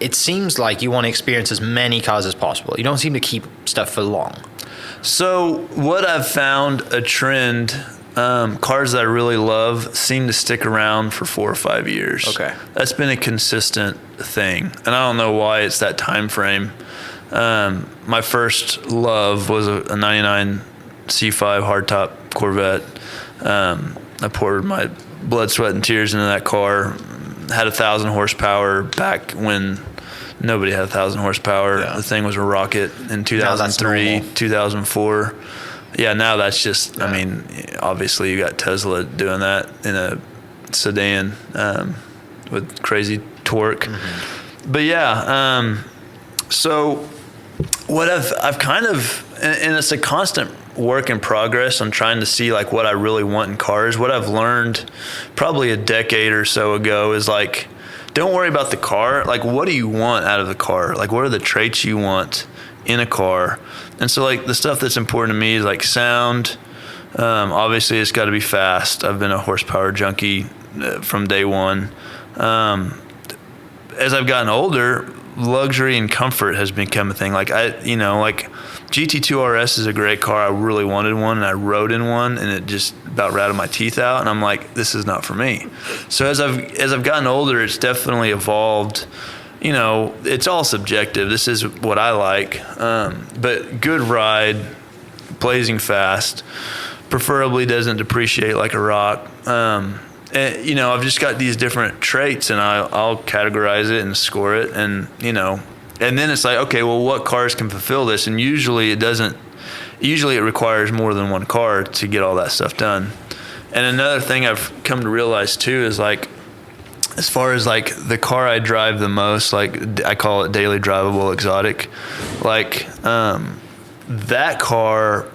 it seems like you want to experience as many cars as possible. You don't seem to keep stuff for long. So what I've found a trend, cars that I really love seem to stick around for 4 or 5 years. Okay. That's been a consistent thing. And I don't know why it's that time frame. My first love was a 99 C5 hardtop Corvette. I poured my blood, sweat, and tears into that car. Had 1,000 horsepower back when nobody had 1,000 horsepower. Yeah. The thing was a rocket in 2003, 2004. Yeah, now that's just, I mean, obviously you got Tesla doing that in a sedan with crazy torque. Mm-hmm. But yeah, so what I've kind of, and it's a constant work in progress on trying to see like what I really want in cars. What I've learned probably a decade or so ago is like, don't worry about the car. Like, what do you want out of the car? Like, what are the traits you want in a car? And so like the stuff that's important to me is like sound. Obviously it's got to be fast. I've been a horsepower junkie from day one. As I've gotten older, luxury and comfort has become a thing. Like like GT2 RS is a great car. I really wanted one, and I rode in one, and it just about rattled my teeth out. And I'm like, this is not for me. So as I've gotten older, it's definitely evolved. It's all subjective. This is what I like. But good ride, blazing fast, preferably doesn't depreciate like a rock. And, I've just got these different traits, and I'll categorize it and score it, and then it's like, okay, well, what cars can fulfill this? And usually it requires more than one car to get all that stuff done. And another thing I've come to realize too is like, as far as like the car I drive the most, like I call it daily drivable exotic, like that car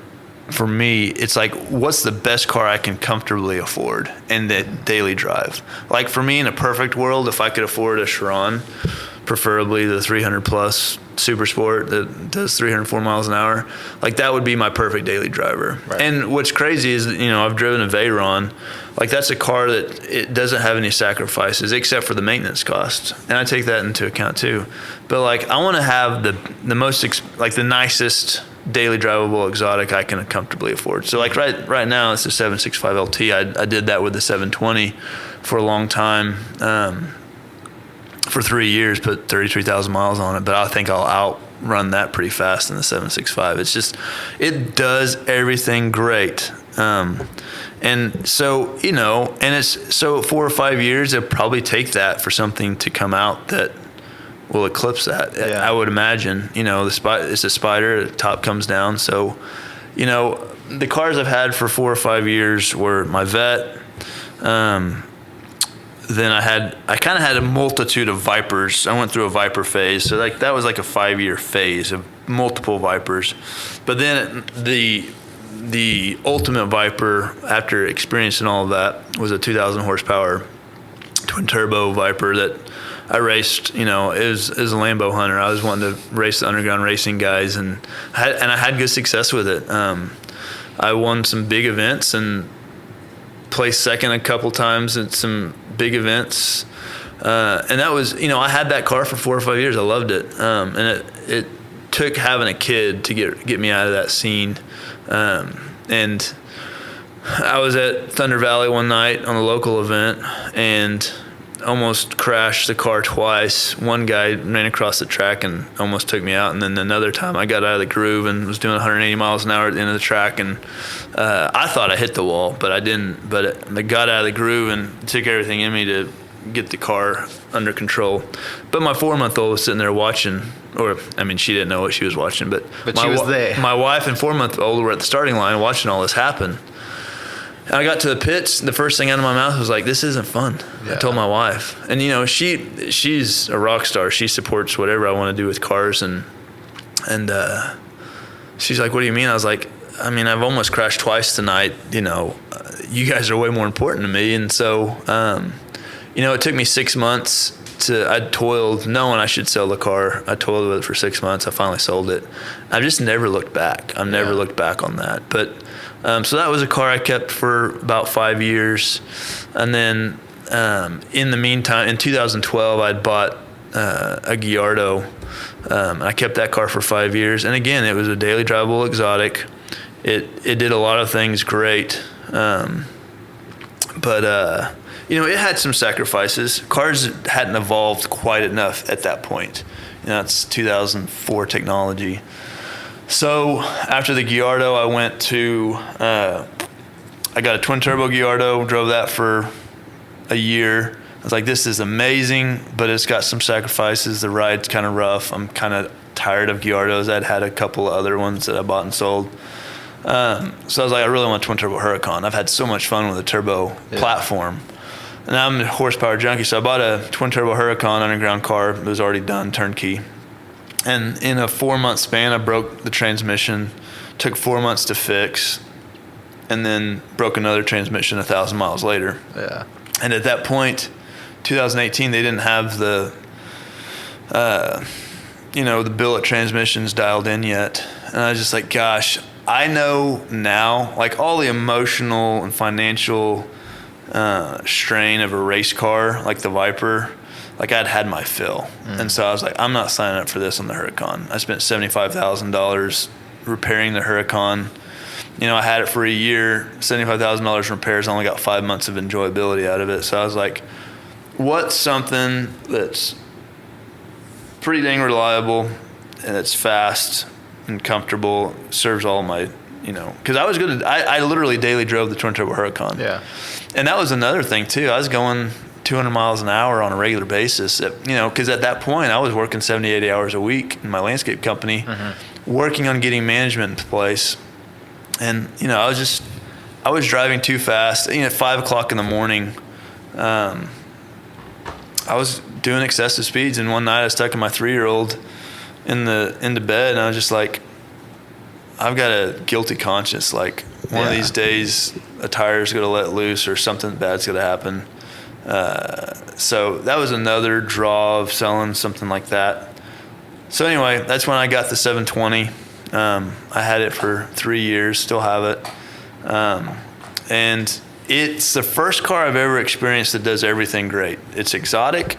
for me, it's like, what's the best car I can comfortably afford in the daily drive? Like for me, in a perfect world, if I could afford a Chiron, preferably the 300 plus super sport that does 304 miles an hour, like that would be my perfect daily driver. Right. And what's crazy is that, I've driven a Veyron. Like that's a car that it doesn't have any sacrifices except for the maintenance cost, and I take that into account too. But like I want to have the most the nicest daily drivable exotic I can comfortably afford. So like right now it's a 765 LT. I did that with the 720 for a long time. For 3 years, put 33,000 miles on it, but I think I'll outrun that pretty fast in the 765. It's just, it does everything great. And so, and it's, so 4 or 5 years, it'll probably take that for something to come out that will eclipse that. Yeah. I would imagine, it's a Spider, the top comes down. So, the cars I've had for 4 or 5 years were my Vet, then I kind of had a multitude of Vipers. I went through a Viper phase. So like that was like a 5-year phase of multiple Vipers. But then the ultimate Viper, after experiencing all of that, was a 2,000 horsepower twin turbo Viper that I raced. It was a Lambo hunter. I was wanting to race the underground racing guys, and I had good success with it. I won some big events and placed second a couple times at some big events, and that was, I had that car for 4 or 5 years. I loved it, and it took having a kid to get me out of that scene. And I was at Thunder Valley one night on a local event and almost crashed the car twice. One guy ran across the track and almost took me out, and then another time I got out of the groove and was doing 180 miles an hour at the end of the track, and I thought I hit the wall, but I didn't. But I got out of the groove and it took everything in me to get the car under control. But my 4-month-old was sitting there watching, or I mean, she didn't know what she was watching, but she was there. My wife and 4-month-old were at the starting line watching all this happen. And I got to the pits, the first thing out of my mouth was like, this isn't fun. Yeah. I told my wife. And, she's a rock star. She supports whatever I want to do with cars. And she's like, what do you mean? I was like, I've almost crashed twice tonight. You guys are way more important to me. And so, it took me 6 months I toiled knowing I should sell the car. I toiled with it for 6 months. I finally sold it. I've just never looked back. I've never looked back on that. But so that was a car I kept for about 5 years. And then in the meantime, in 2012, I'd bought a Gallardo. I kept that car for 5 years. And again, it was a daily drivable exotic. It did a lot of things great. But it had some sacrifices. Cars hadn't evolved quite enough at that point. It's 2004 technology. So after the Gallardo, I went to, I got a twin turbo Gallardo, drove that for a year. I was like, this is amazing, but it's got some sacrifices. The ride's kind of rough. I'm kind of tired of Gallardos. I'd had a couple of other ones that I bought and sold. So I was like, I really want a twin turbo Huracan. I've had so much fun with a turbo platform. And I'm a horsepower junkie, so I bought a twin turbo Huracan underground car. It was already done, turnkey. And in a 4-month span, I broke the transmission, took 4 months to fix, and then broke another transmission 1,000 miles later. Yeah. And at that point, 2018, they didn't have the billet transmissions dialed in yet. And I was just like, gosh, I know now, like all the emotional and financial strain of a race car, like the Viper, like I'd had my fill. And so I was like, I'm not signing up for this on the Huracan. I spent $75,000 repairing the Huracan. I had it for a year, $75,000 in repairs. I only got 5 months of enjoyability out of it. So I was like, what's something that's pretty dang reliable and it's fast and comfortable, serves all my, because I was good at, I literally daily drove the twin turbo Huracan. Yeah. And that was another thing too. I was going 200 miles an hour on a regular basis, because at that point I was working 70, 80 hours a week in my landscape company, working on getting management into place. And, I was driving too fast. At 5 o'clock in the morning, I was doing excessive speeds. And one night I was stuck in my 3-year-old into bed, and I was just like, I've got a guilty conscience. Like one of these days, a tire's going to let loose or something bad's going to happen. So that was another draw of selling something like that. So anyway, that's when I got the 720. I had it for 3 years, still have it. And it's the first car I've ever experienced that does everything great. It's exotic.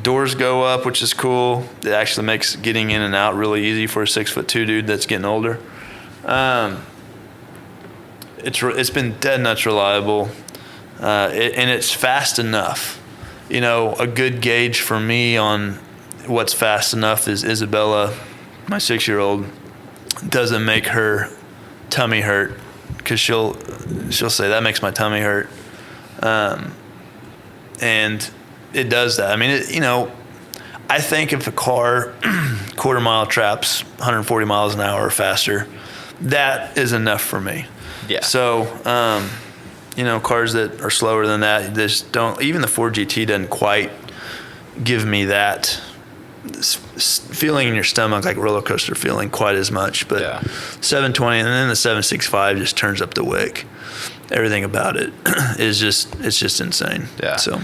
Doors go up, which is cool. It actually makes getting in and out really easy for a 6'2" dude that's getting older. It's been dead nuts reliable, and it's fast enough. A good gauge for me on what's fast enough is Isabella, my 6-year-old, doesn't make her tummy hurt, because she'll say that makes my tummy hurt, and it does that. I mean, I think if a car quarter mile traps 140 miles an hour or faster, that is enough for me. Yeah. So, cars that are slower than that, just don't. Even the Ford GT doesn't quite give me that feeling in your stomach, like roller coaster feeling, quite as much. But 720, and then the 765 just turns up the wick. Everything about it is just insane. Yeah. So